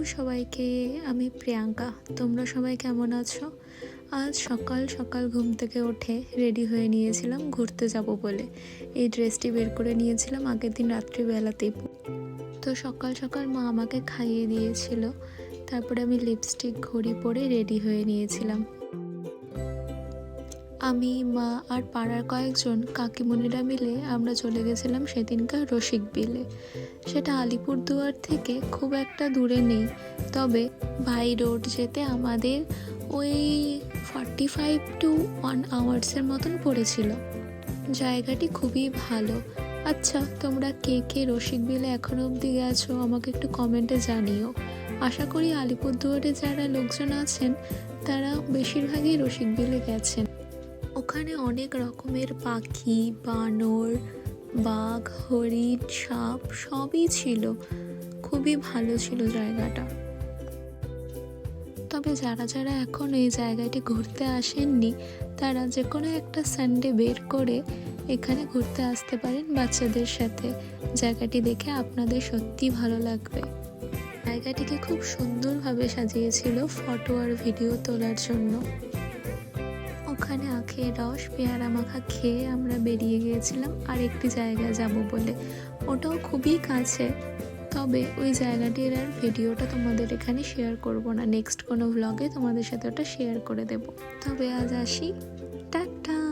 সবাইকে, আমি প্রিয়াঙ্কা। তোমরা সবাই কেমন আছো? আজ সকাল সকাল ঘুম থেকে উঠে রেডি হয়ে নিয়েছিলাম ঘুরতে যাব বলে। এই ড্রেসটি বের করে নিয়েছিলাম আগের দিন রাত্রিবেলাতেই। তো সকাল সকাল মা আমাকে খাইয়ে দিয়েছিল, তারপরে আমি লিপস্টিক ঘড়ি পরে রেডি হয়ে নিয়েছিলাম। আমি, মা আর পাড়ার কয়েকজন কাকিমুনিরা মিলে আমরা চলে গেছিলাম সেদিনকার রসিক বিলে। সেটা আলিপুরদুয়ার থেকে খুব একটা দূরে নেই, তবে বাই রোড যেতে আমাদের ওই 45 to 1 hours মতন পড়েছিল। জায়গাটি খুবই ভালো। আচ্ছা, তোমরা কে কে রসিক বিলে এখনো অবধি গেছো আমাকে একটু কমেন্টে জানিও। আশা করি আলিপুরদুয়ারে যারা লোকজন আছেন তারা বেশিরভাগই রসিক বিলে গেছেন। ওখানে অনেক রকমের পাখি, বানর, বাঘ, হরিণ, সাপ সবই ছিল। খুবই ভালো ছিল জায়গাটা। তবে যারা যারা এখন এই জায়গাটি ঘুরতে আসেননি তারা যে কোনো একটা সানডে বের করে এখানে ঘুরতে আসতে পারেন বাচ্চাদের সাথে। জায়গাটি দেখে আপনাদের সত্যি ভালো লাগবে। জায়গাটিকে খুব সুন্দরভাবে সাজিয়েছিল ফটো আর ভিডিও তোলার জন্য। ওখানে আখের রস, পেয়ারা মাখা খেয়ে আমরা বেরিয়ে গিয়েছিলাম আরেকটি জায়গায় যাব বলে। ওটাও খুবই কাছে, তবে ওই জায়গাটির আর ভিডিওটা তোমাদের এখানে শেয়ার করব না। নেক্সট কোনো ভ্লগে তোমাদের সাথে ওটা শেয়ার করে দেব। তবে আজ আসি, টাটা।